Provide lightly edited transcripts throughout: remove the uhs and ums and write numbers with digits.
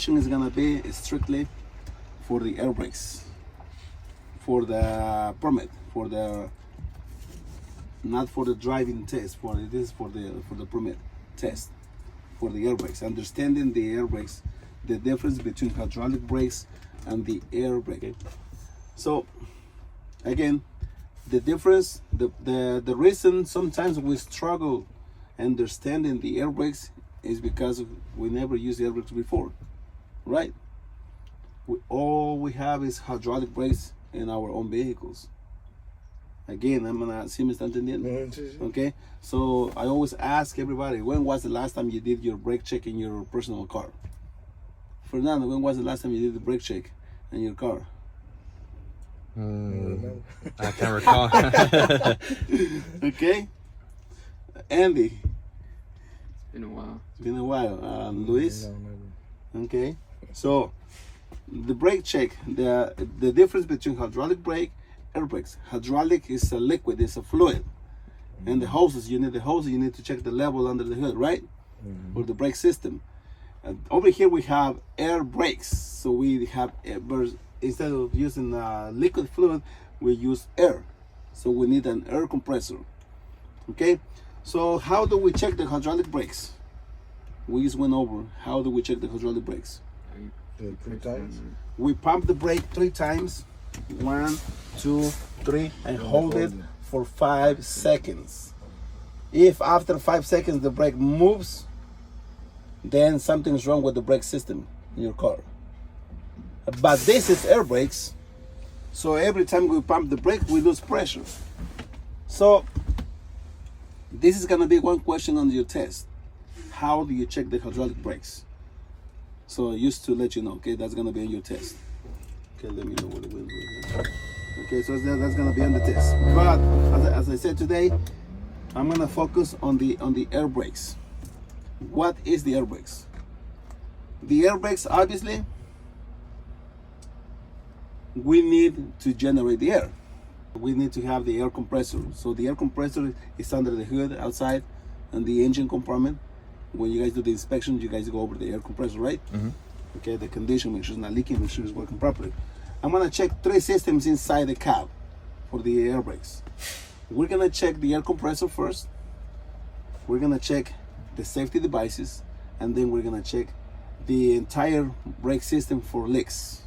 question is gonna be strictly for the air brakes, for the permit, for the not for the driving test. For it is for the permit test for the air brakes. Understanding the air brakes, the difference between hydraulic brakes and the air brake. Okay. So again, the difference, the reason sometimes we struggle understanding the air brakes is because we never used air brakes before, right? All we have is hydraulic brakes in our own vehicles. Again, I'm gonna see me entendiendo. Okay, so I always ask everybody, when was the last time you did your brake check in your personal car? Fernando, when was the last time you did the brake check in your car? I can't recall. Okay. Andy? It's been a while. It's been a while. Luis? Okay. So, the brake check, the difference between hydraulic brake, air brakes. Hydraulic is a liquid, it's a fluid. And the hoses, you need to check the level under the hood, right? For the brake system. Over here we have air brakes. So we have, instead of using liquid fluid, we use air. So we need an air compressor. Okay? So how do we check the hydraulic brakes? We just went over. How do we check the hydraulic brakes? 3 times. We pump the brake 3 times. 1, 2, 3, and hold it for 5 seconds. If after 5 seconds the brake moves, then something's wrong with the brake system in your car. But this is air brakes, so every time we pump the brake, we lose pressure. So this is gonna be one question on your test. How do you check the hydraulic brakes? So just to let you know, okay, that's gonna be on your test. Okay, let me know what it will do. Okay, so that's gonna be on the test. But as I said today, I'm gonna focus on the air brakes. What is the air brakes? The air brakes, obviously, we need to generate the air. We need to have the air compressor. So the air compressor is under the hood outside in the engine compartment. When you guys do the inspection, you guys go over the air compressor, right? Okay, the condition, make sure it's not leaking, make sure it's working properly. I'm gonna check 3 systems inside the cab for the air brakes. We're gonna check the air compressor first. We're gonna check the safety devices, and then we're gonna check the entire brake system for leaks.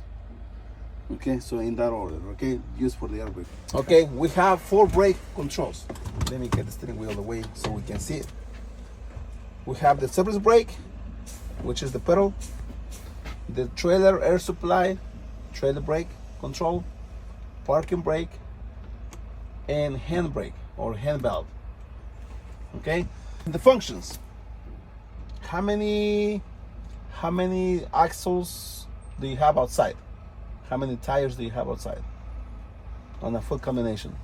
Okay, so in that order, okay, used for the air brake. Okay, we have 4 brake controls. Let me get the steering wheel away so we can see it. We have the surface brake, which is the pedal, the trailer air supply, trailer brake control, parking brake, and hand brake or hand valve. Okay, the functions. How many axles do you have outside? How many tires do you have outside on a full combination?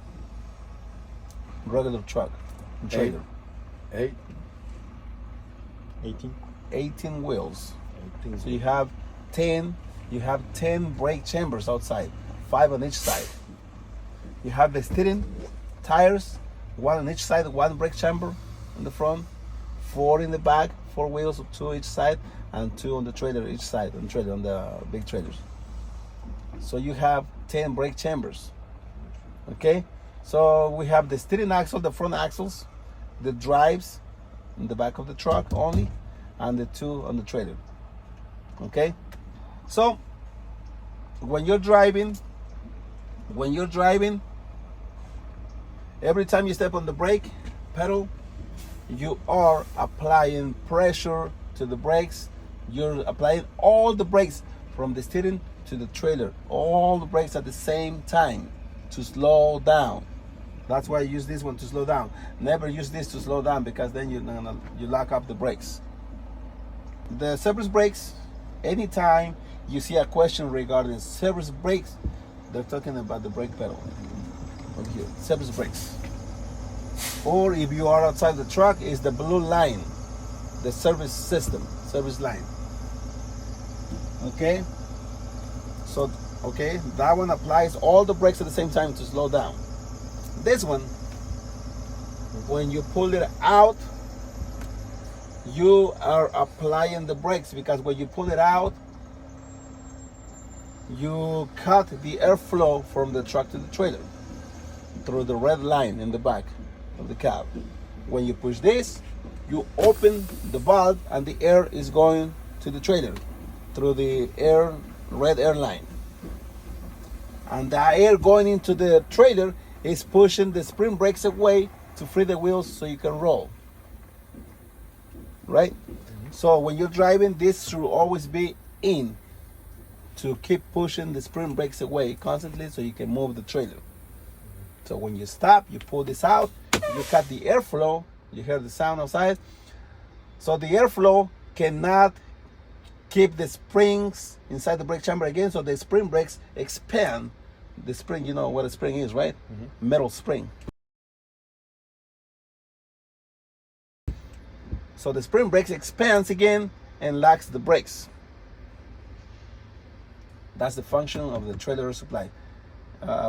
Regular truck and trailer. 8. 18 wheels. So you have 10 brake chambers outside, 5 on each side. You have the steering tires, 1 on each side, 1 brake chamber in the front, 4 in the back, 4 wheels, 2 each side, and 2 on the trailer each side, on the big trailers. So you have 10 brake chambers. Okay, so we have the steering axle, the front axles, the drives in the back of the truck only, and the 2 on the trailer. Okay, so when you're driving, every time you step on the brake pedal, you are applying pressure to the brakes. You're applying all the brakes from the steering to the trailer, all the brakes at the same time to slow down. That's why I use this one to slow down. Never use this to slow down, because then you lock up the brakes. The service brakes, anytime you see a question regarding service brakes, they're talking about the brake pedal. Over here, service brakes. Or if you are outside the truck, is the blue line, the service system, service line. Okay, so okay, that one applies all the brakes at the same time to slow down. This one, when you pull it out, you are applying the brakes, because when you pull it out, you cut the airflow from the truck to the trailer through the red line in the back of the cab. When you push this, you open the valve and the air is going to the trailer through the red air line. And the air going into the trailer is pushing the spring brakes away to free the wheels so you can roll. Right? So when you're driving, this should always be in to keep pushing the spring brakes away constantly so you can move the trailer. So when you stop, you pull this out, you cut the airflow, you hear the sound outside. So the airflow cannot keep the springs inside the brake chamber again, so the spring brakes expand. The spring, you know what a spring is, right? Metal spring. So the spring brakes expands again and locks the brakes. That's the function of the trailer air supply.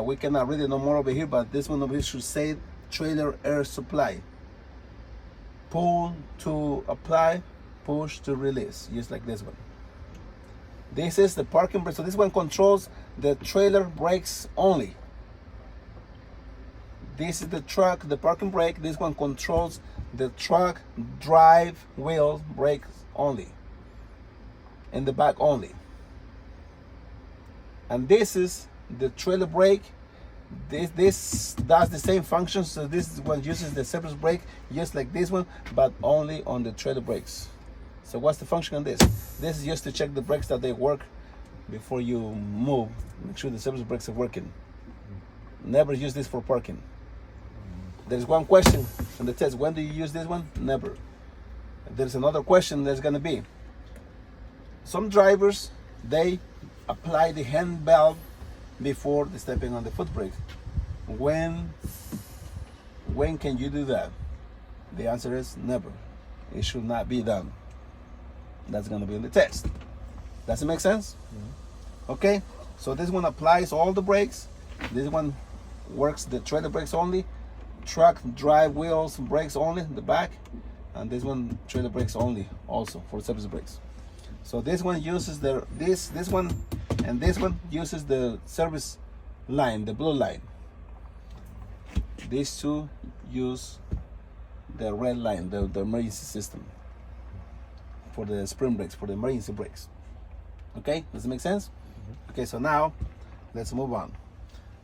We cannot read it no more over here, but this one over here should say trailer air supply. Pull to apply, push to release, just like this one. This is the parking brake. So this one controls the trailer brakes only. This is the truck, the parking brake. This one controls the truck drive wheel brakes only. In the back only. And this is the trailer brake. This does the same function. So this one uses the surface brake just like this one, but only on the trailer brakes. So what's the function on this? This is just to check the brakes that they work before you move. Make sure the surface brakes are working. Never use this for parking. There's one question on the test. When do you use this one? Never. There's another question there's going to be. Some drivers, they apply the hand valve before the stepping on the foot brake. When can you do that? The answer is never. It should not be done. That's going to be in the test. Does it make sense? Okay, so this one applies all the brakes. This one works the trailer brakes only, truck drive wheels brakes only, the back, and this one trailer brakes only also for surface brakes. So this one uses this one, and this one uses the service line, the blue line. These two use the red line, the emergency system for the spring brakes, for the emergency brakes. Okay, does it make sense? Okay, so now let's move on.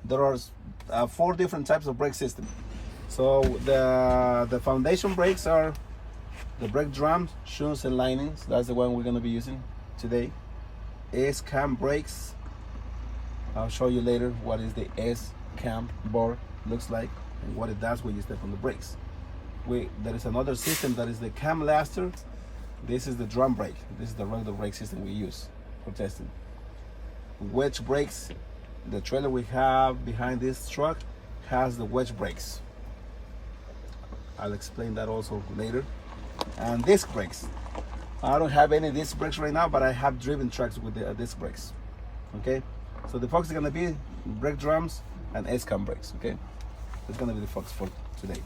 There are 4 different types of brake system. So the foundation brakes are the brake drums, shoes, and linings. That's the one we're going to be using today. S-cam brakes. I'll show you later what is the S-cam bar looks like and what it does when you step on the brakes. There is another system that is the cam laster. This is the drum brake. This is the regular brake system we use for testing. Wedge brakes. The trailer we have behind this truck has the wedge brakes. I'll explain that also later. And disc brakes. I don't have any disc brakes right now, but I have driven trucks with the disc brakes. Okay, so the focus is going to be brake drums and S-cam brakes. Okay, that's going to be the focus for today.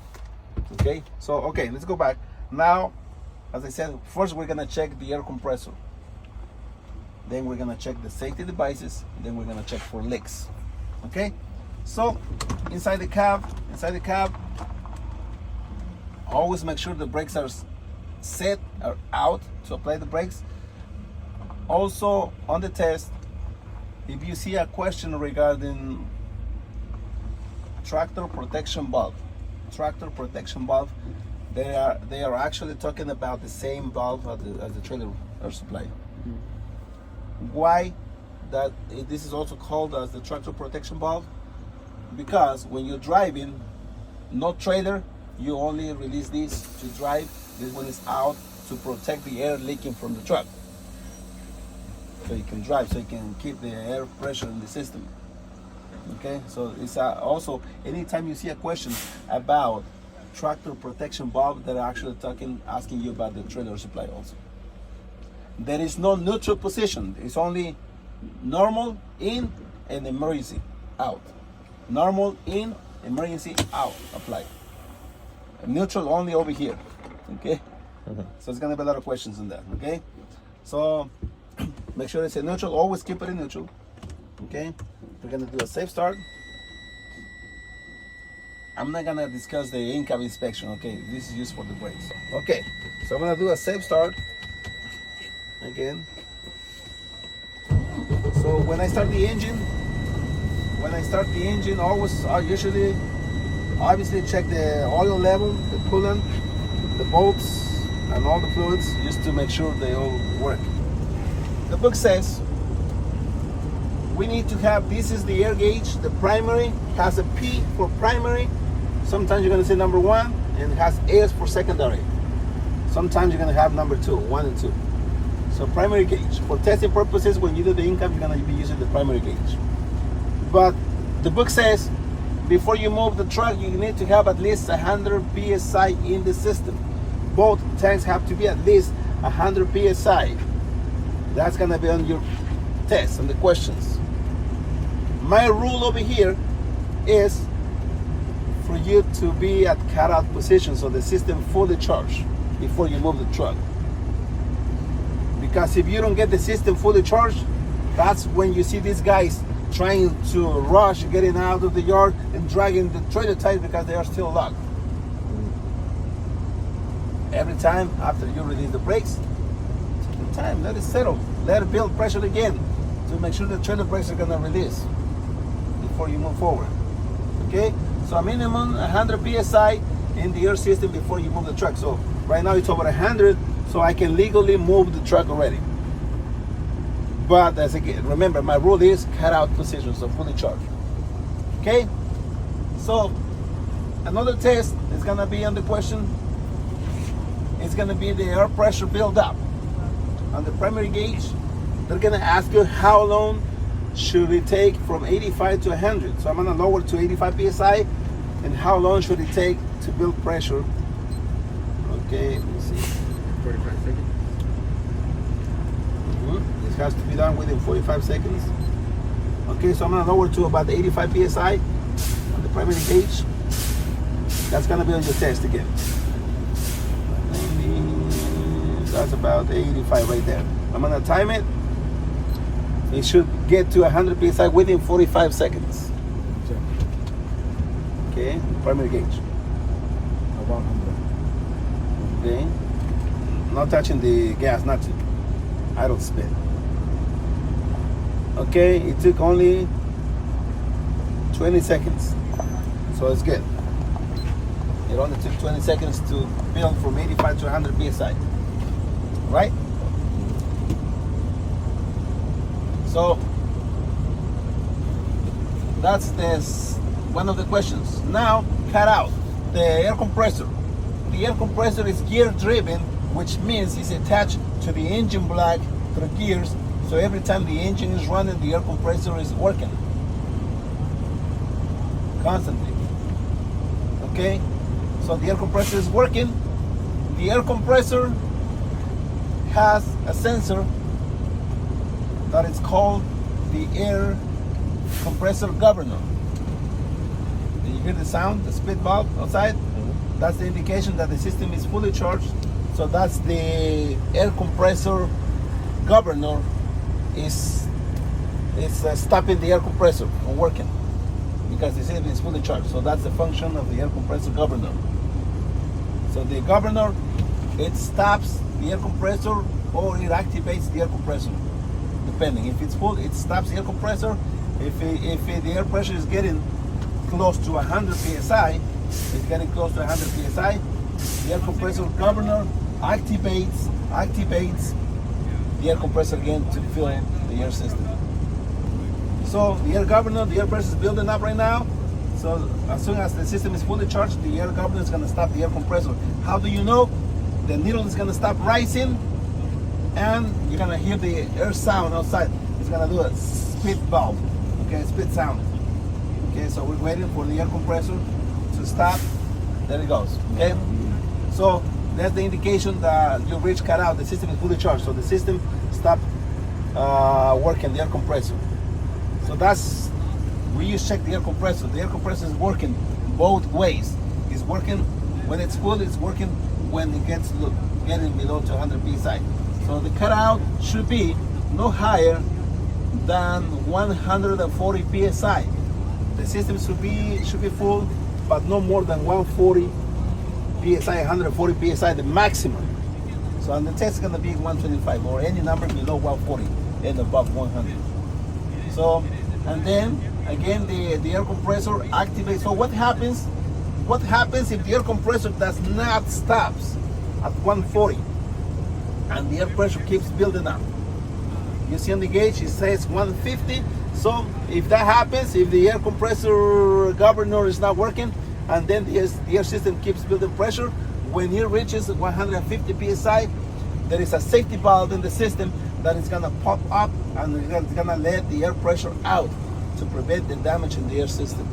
Okay, so okay, let's go back now. As I said, first we're going to check the air compressor. Then we're going to check the safety devices. Then we're going to check for leaks. Okay, so inside the cab, always make sure the brakes are set or out to apply the brakes. Also on the test, if you see a question regarding tractor protection valve, they are actually talking about the same valve as the trailer air supply. Why that this is also called as the tractor protection valve? Because when you're driving, no trailer, you only release this to drive. This one is out to protect the air leaking from the truck, so you can drive, so you can keep the air pressure in the system. Okay, so it's also anytime you see a question about tractor protection valve, they're actually asking you about the trailer supply also. There is no neutral position. It's only normal in and emergency out. Normal in, emergency out, apply. Neutral only over here. Okay, so it's gonna be a lot of questions on that. Okay, so make sure it's a neutral. Always keep it in neutral. Okay, we're gonna do a safe start. I'm not gonna discuss the in-cab inspection. Okay, this is used for the brakes. Okay, so I'm gonna do a safe start again. So when I start the engine, always I usually obviously check the oil level, the coolant, the bolts, and all the fluids just to make sure they all work. The book says we need to have, this is the air gauge, the primary has a P for primary. Sometimes you're going to say number 1 and it has S for secondary. Sometimes you're going to have number 2, 1 and 2. So primary gauge. For testing purposes, when you do the in-cab, you're going to be using the primary gauge. But the book says before you move the truck, you need to have at least 100 psi in the system. Both tanks have to be at least 100 psi. That's going to be on your test and the questions. My rule over here is for you to be at cutout position, so the system fully charged before you move the truck. Because if you don't get the system fully charged, that's when you see these guys trying to rush getting out of the yard and dragging the trailer tires because they are still locked. Every time after you release the brakes, take the time, let it settle, let it build pressure again to make sure the trailer brakes are gonna release before you move forward. Okay, so a minimum 100 psi in the air system before you move the truck. So right now it's over 100, so I can legally move the truck already. But as again, remember my rule is cut out position, so fully charged. Okay, so another test is gonna be on the question. It's gonna be the air pressure build up on the primary gauge. They're gonna ask you how long should it take from 85 to 100. So I'm gonna lower to 85 psi, and how long should it take to build pressure? Okay, let me see. 45 seconds. This has to be done within 45 seconds. Okay, so I'm gonna lower to about 85 psi on the primary gauge. That's gonna be on your test again. That's about 85 right there. I'm gonna time it. It should get to 100 psi within 45 seconds. Okay, primary gauge. 100. Okay, not touching the gas, not to idle spin. Okay, it took only 20 seconds, so it's good. It only took 20 seconds to build from 85 to 100 psi, right? So that's this one of the questions. Now cut out the air compressor. The air compressor is gear driven, which means it's attached to the engine block through gears. So every time the engine is running, the air compressor is working constantly. Okay, so the air compressor is working. The air compressor has a sensor that is called the air compressor governor. Do you hear the sound, the spit valve outside? That's the indication that the system is fully charged. So that's the air compressor governor is stopping the air compressor from working because the system is fully charged. So that's the function of the air compressor governor. So the governor, it stops the air compressor or it activates the air compressor, depending. If it's full, it stops the air compressor. If the air pressure is getting close to 100 psi, it's getting close to 100 psi, the air compressor governor activates the air compressor again to fill the air system. So the air governor, the air pressure is building up right now. So as soon as the system is fully charged, the air governor is going to stop the air compressor. How do you know? The needle is going to stop rising, and you're going to hear the air sound outside. It's going to do a spit valve, okay, spit sound. Okay, so we're waiting for the air compressor to stop. There it goes. Okay, so that's the indication that your bridge cut out. The system is fully charged, so the system stopped working, the air compressor. So that's, we use check the air compressor. The air compressor is working both ways. It's working when it's full, it's working when it gets getting below 200 psi. So the cutout should be no higher than 140 psi. The system should be full, but no more than 140 psi, 140 psi, the maximum. So on the test is gonna be 125 or any number below 140 and above 100. So, and then again the air compressor activates. So what happens? What happens if the air compressor does not stops at 140 and the air pressure keeps building up? You see on the gauge it says 150. So if that happens, if the air compressor governor is not working and then the air system keeps building pressure, when it reaches 150 psi, there is a safety valve in the system that is gonna pop up and it's gonna let the air pressure out to prevent the damage in the air system.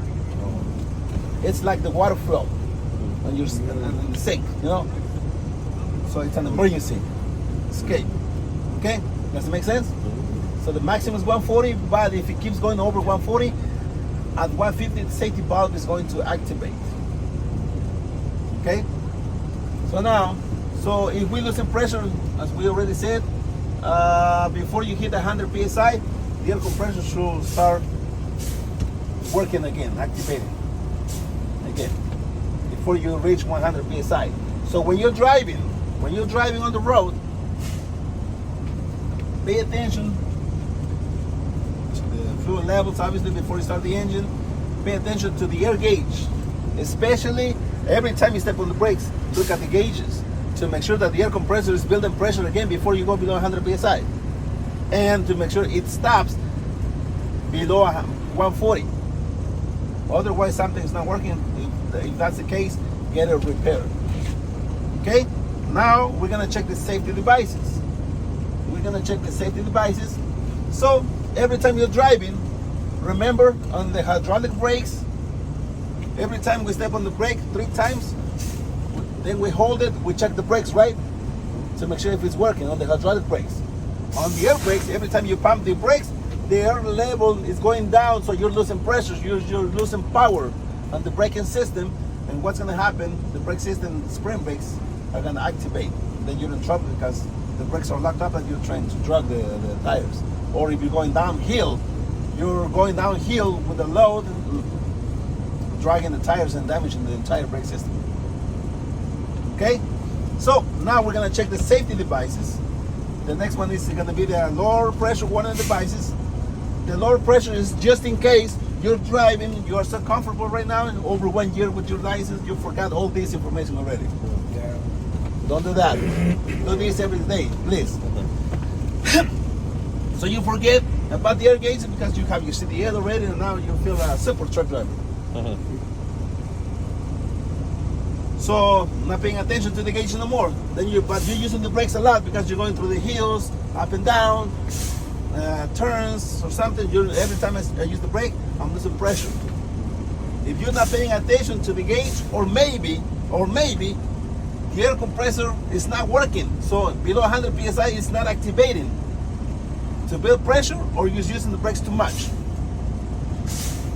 It's like the water flow on your in the sink, you know. So it's an emergency escape. Okay, does it make sense? So the maximum is 140, but if it keeps going over 140, at 150 the safety valve is going to activate. Okay. So now, so if we lose pressure, as we already said, before you hit 100 psi, the air compressor should start working again, activating again, before you reach 100 psi. So when you're driving on the road, pay attention to the fluid levels, obviously, before you start the engine. Pay attention to the air gauge, especially every time you step on the brakes. Look at the gauges to make sure that the air compressor is building pressure again before you go below 100 psi, and to make sure it stops below 140. Otherwise, something's not working. If that's the case, get it repaired. Okay. Now we're gonna check the safety devices. So every time you're driving, remember on the hydraulic brakes, every time we step on the brake 3 times, then we hold it, we check the brakes, right? To make sure if it's working on the hydraulic brakes. On the air brakes, every time you pump the brakes, the air level is going down, so you're losing pressure, you're losing power on the braking system. And what's gonna happen, the brake system, spring brakes are gonna activate. Then you're in trouble because the brakes are locked up and you're trying to drag the tires. Or if you're going downhill, with the load, dragging the tires and damaging the entire brake system. Okay, so now we're gonna check the safety devices. The next one is gonna be the lower pressure warning devices. The lower pressure is just in case you're driving, you are so comfortable right now, and over 1 year with your license, you forgot all this information already. Yeah. Don't do that. Do this every day, please. So you forget about the air gauge because you have your CDL already, and now you feel a super truck driver. So not paying attention to the gauge no more. But you're using the brakes a lot because you're going through the hills, up and down, turns or something. Every time I use the brake, I'm losing pressure. If you're not paying attention to the gauge, or maybe the air compressor is not working. So below 100 psi, it's not activating to build pressure, or you're using the brakes too much.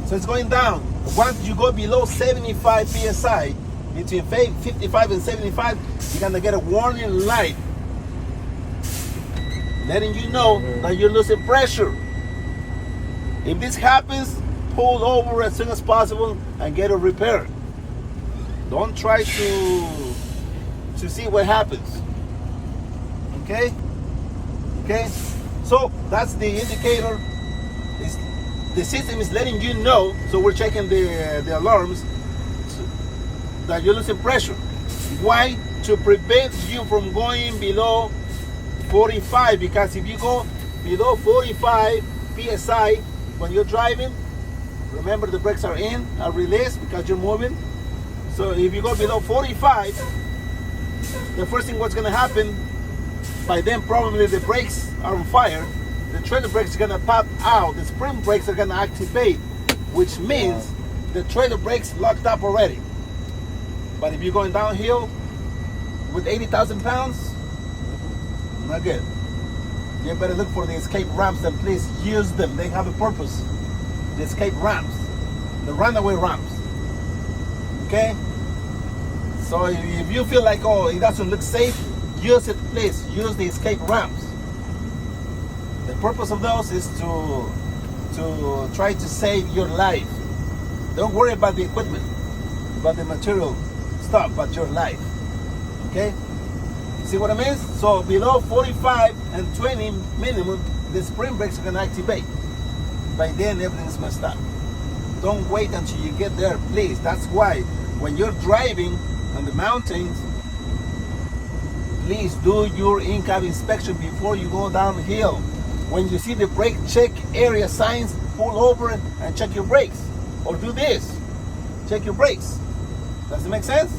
So it's going down. Once you go below 75 psi, between 55 and 75, you're gonna get a warning light letting you know that you're losing pressure. If this happens, pull over as soon as possible and get it repaired. Don't try to see what happens. Okay? So that's the indicator. The system is letting you know, so we're checking the alarms, that you're losing pressure. Why? To prevent you from going below 45, because if you go below 45 psi when you're driving, remember the brakes are released because you're moving. So if you go below 45, the first thing what's going to happen, by then probably the brakes are on fire, the trailer brakes are going to pop out, the spring brakes are going to activate, which means the trailer brakes locked up already. But if you're going downhill with 80,000 pounds, not good. You better look for the escape ramps, and please use them. They have a purpose. The escape ramps, the runaway ramps. Okay? So if you feel like, oh, it doesn't look safe, use it, please. Use the escape ramps. The purpose of those is to try to save your life. Don't worry about the equipment, about the material stuff, but your life. Okay? See what I mean? So below 45 and 20 minimum, the spring brakes are gonna activate. By then everything's messed up. Don't wait until you get there, please. That's why when you're driving on the mountains, please do your in-cab inspection before you go downhill. When you see the brake check area signs, pull over and check your brakes. Or do this, check your brakes. Does it make sense?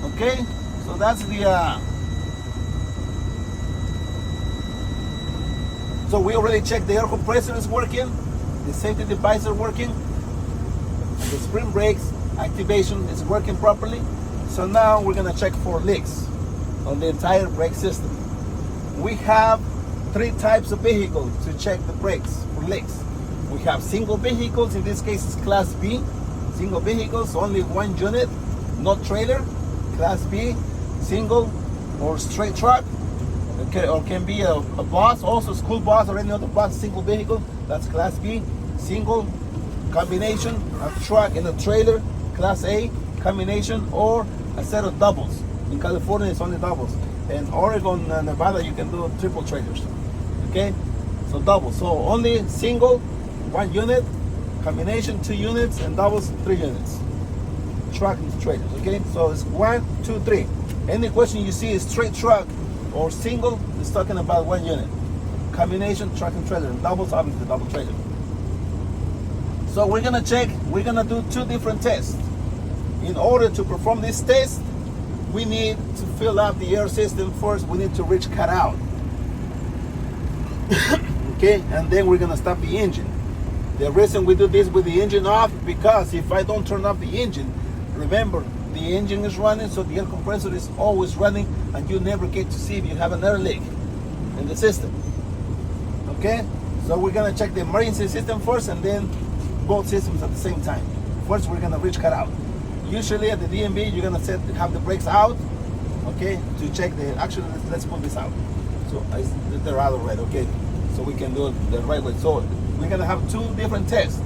Okay, so that's the so we already checked the air compressor is working, the safety devices are working, and the spring brakes activation is working properly. So now we're gonna check for leaks on the entire brake system. We have 3 types of vehicles to check the brakes for leaks. We have single vehicles, in this case it's class B. Single vehicles, only 1 unit, not trailer. Class B, single or straight truck. Okay, or can be a bus, also school bus or any other bus, single vehicle. That's class B. Single, combination, a truck and a trailer, class A, combination, or a set of doubles. In California, it's only doubles. In Oregon and Nevada, you can do triple trailers. Okay, so double. So only single, 1 unit, combination 2 units, and doubles 3 units. Truck and trailers. Okay, so it's 1, 2, 3. Any question you see is straight truck or single, it's talking about 1 unit. Combination, truck and trailer, and doubles, obviously double trailer. So we're gonna check. We're gonna do 2 different tests. In order to perform this test, we need to fill up the air system first. We need to reach cut out. Okay, and then we're gonna stop the engine. The reason we do this with the engine off, because if I don't turn off the engine, remember the engine is running, so the air compressor is always running, and you never get to see if you have an air leak in the system. Okay, so we're gonna check the emergency system first, and then both systems at the same time. First, we're gonna reach cut out. Usually at the DMV, you're gonna have the brakes out, okay, to check the. Actually, let's pull this out. So they're out of red, okay. So we can do it the right way. So we're gonna have 2 different tests.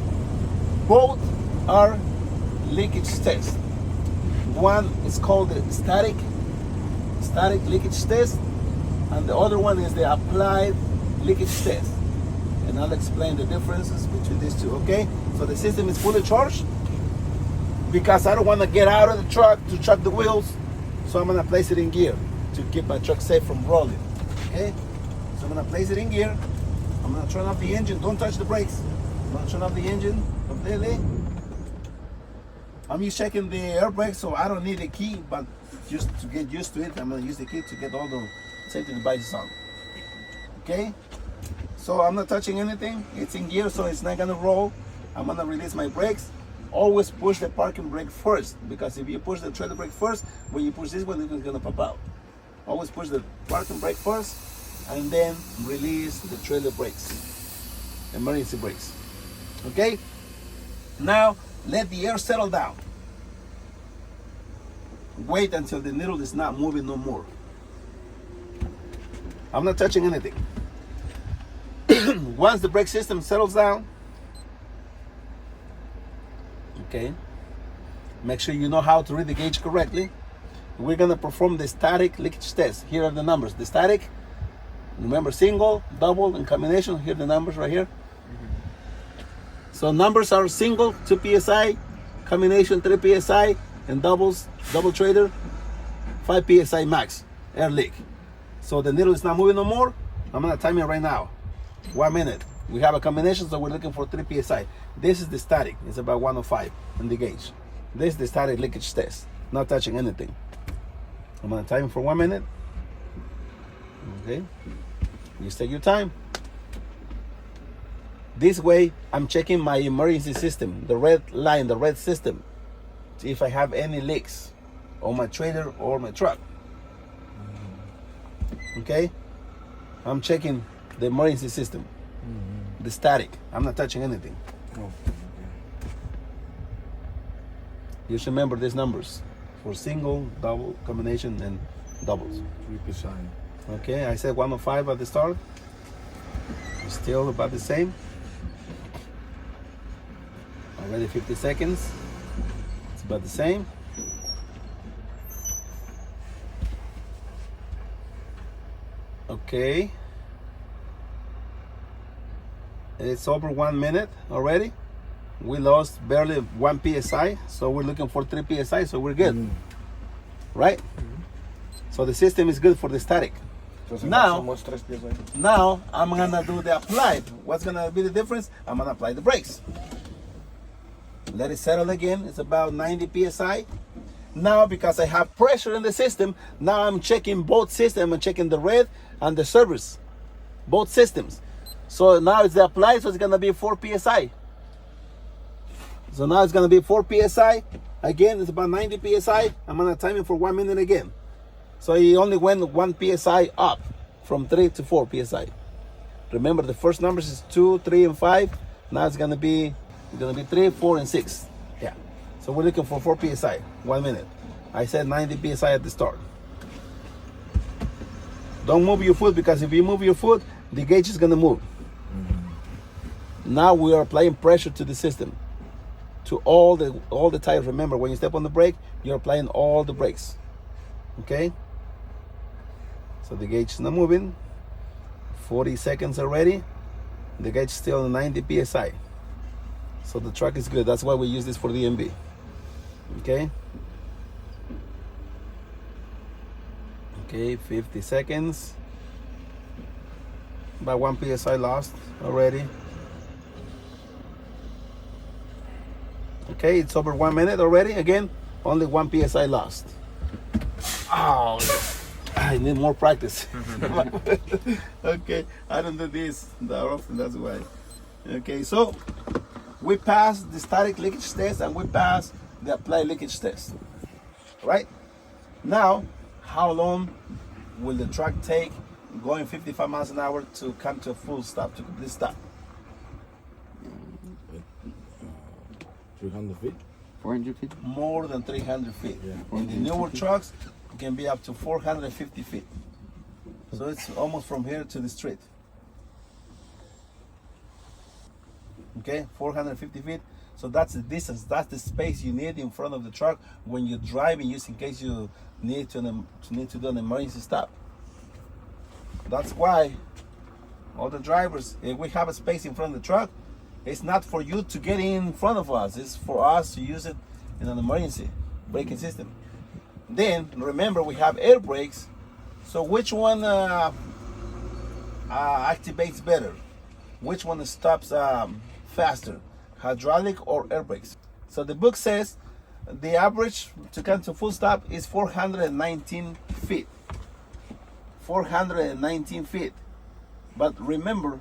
Both are leakage tests. One is called the static leakage test, and the other one is the applied leakage test. And I'll explain the differences between these 2. Okay. So the system is fully charged, because I don't want to get out of the truck to check the wheels, so I'm gonna place it in gear to keep my truck safe from rolling. Okay. So I'm gonna place it in gear. I'm gonna turn off the engine. Don't touch the brakes. I'm gonna turn off the engine completely. I'm just checking the air brake, so I don't need a key, but just to get used to it, I'm gonna use the key to get all the safety devices on. Okay? So I'm not touching anything. It's in gear, so it's not gonna roll. I'm gonna release my brakes. Always push the parking brake first, because if you push the trailer brake first, when you push this one, it's gonna pop out. Always push the parking brake first, and then release the trailer brakes, emergency brakes. Okay? Now, let the air settle down. Wait until the needle is not moving no more. I'm not touching anything. Once the brake system settles down, okay, make sure you know how to read the gauge correctly. We're gonna perform the static leakage test. Here are the numbers. The static, remember, single, double, and combination. Here are the numbers right here. So numbers are single, 2 psi, combination 3 psi, and doubles, double trailer, 5 psi max, air leak. So the needle is not moving no more. I'm gonna time it right now. 1 minute. We have a combination, so we're looking for 3 psi. This is the static. It's about 105 in the gauge. This is the static leakage test. Not touching anything. I'm gonna time it for 1 minute. Okay. You take your time. This way, I'm checking my emergency system, the red line, the red system, see if I have any leaks on my trailer or my truck. Okay? I'm checking the emergency system, the static. I'm not touching anything. Just remember these numbers for single, double, combination, and doubles. 3%. Okay, I said 105 at the start. Still about the same. Already 50 seconds. It's about the same. Okay. It's over 1 minute already. We lost barely 1 psi, so we're looking for 3 psi, so we're good. Right? So the system is good for the static. Now I'm gonna do the applied. What's gonna be the difference? I'm gonna apply the brakes. Let it settle again. It's about 90 psi. Now, because I have pressure in the system, now I'm checking both systems. I'm checking the red and the service, both systems. So now it's the applied, so it's gonna be 4 psi. So now it's gonna be 4 psi. Again, it's about 90 psi. I'm gonna time it for 1 minute again. So he only went 1 psi up from 3 to 4 psi. Remember, the first numbers is 2, 3, and 5. Now it's gonna be 3, 4, and 6. Yeah. So we're looking for 4 psi. 1 minute. I said 90 psi at the start. Don't move your foot, because if you move your foot, the gauge is gonna move. Now we are applying pressure to the system, to all the tires. Remember, when you step on the brake, you're applying all the brakes. Okay. So the gauge is not moving. 40 seconds already. The gauge is still 90 psi. So the truck is good. That's why we use this for DMV. Okay. Okay, 50 seconds. About 1 psi lost already. Okay, it's over 1 minute already. Again, only 1 psi lost. Oh, I need more practice. Okay, I don't do this that often, that's why. Okay, so we passed the static leakage test and we passed the applied leakage test. Right? Now, how long will the truck take going 55 miles an hour to come to a full stop, to complete stop? 300 feet? 400 feet? More than 300 feet. Yeah. In the newer trucks, it can be up to 450 feet. So it's almost from here to the street. Okay, 450 feet. So that's the distance, that's the space you need in front of the truck when you're driving, just in case you need to do an emergency stop. That's why all the drivers, if we have a space in front of the truck, it's not for you to get in front of us, it's for us to use it in an emergency braking system. Then remember, we have air brakes. So which one activates better? Which one stops faster, hydraulic or air brakes? So the book says the average to come to full stop is 419 feet. 419 feet. But remember,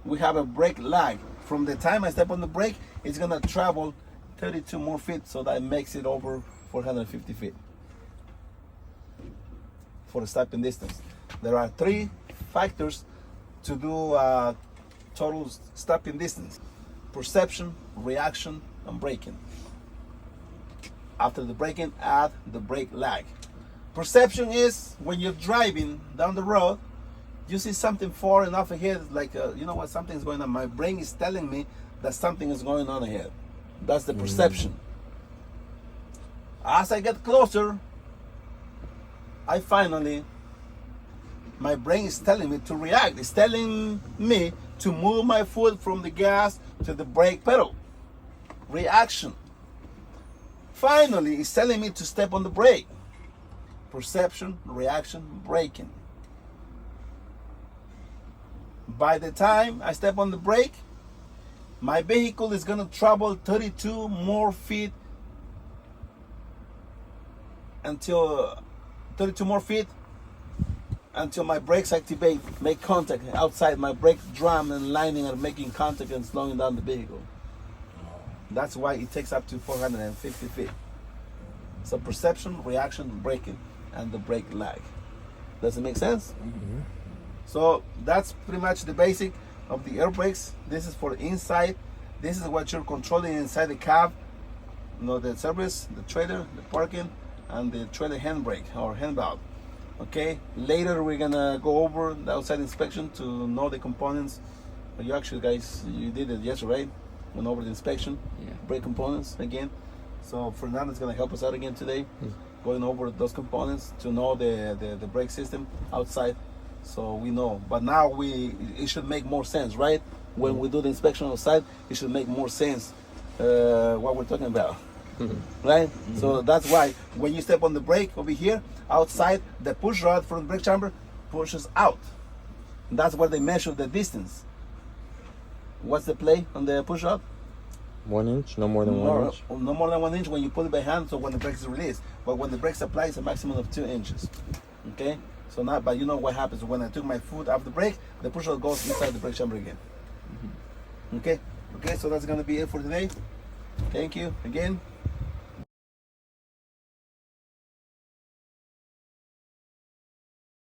we have a brake lag. From the time I step on the brake, it's gonna travel 32 more feet, so that makes it over 450 feet for the stopping distance. There are 3 factors to do total stopping distance: perception, reaction, and braking. After the braking, add the brake lag. Perception is when you're driving down the road, you see something far enough ahead, like you know what, something's going on. My brain is telling me that something is going on ahead. That's the perception. As I get closer, my brain is telling me to react. It's telling me to move my foot from the gas to the brake pedal. Reaction. Finally, it's telling me to step on the brake. Perception, reaction, braking. By the time I step on the brake, my vehicle is going to travel 32 more feet until my brakes activate, make contact outside. My brake drum and lining are making contact and slowing down the vehicle. That's why it takes up to 450 feet. So perception, reaction, braking, and the brake lag. Does it make sense? Mm-hmm. So that's pretty much the basic of the air brakes. This is for inside. This is what you're controlling inside the cab. You know, the service, the trailer, the parking, and the trailer handbrake or hand valve. Okay, later we're gonna go over the outside inspection to know the components. But you actually, guys, you did it yesterday, right? Went over the inspection, Yeah. brake components again. So Fernando's gonna help us out again today, going over those components to know the brake system outside, so we know. But now it should make more sense, right? When we do the inspection outside, it should make more sense what we're talking about. Right? So that's why when you step on the brake over here, outside, the push rod from the brake chamber pushes out. That's where they measure the distance. What's the play on the push rod? 1 inch, no more than 1 inch. No more than 1 inch when you pull it by hand, so when the brake is released. But when the brakes apply, it's a maximum of 2 inches. Okay? So now, but you know what happens when I took my foot off the brake, the push rod goes inside the brake chamber again. Okay? Okay, so that's gonna be it for today. Thank you again.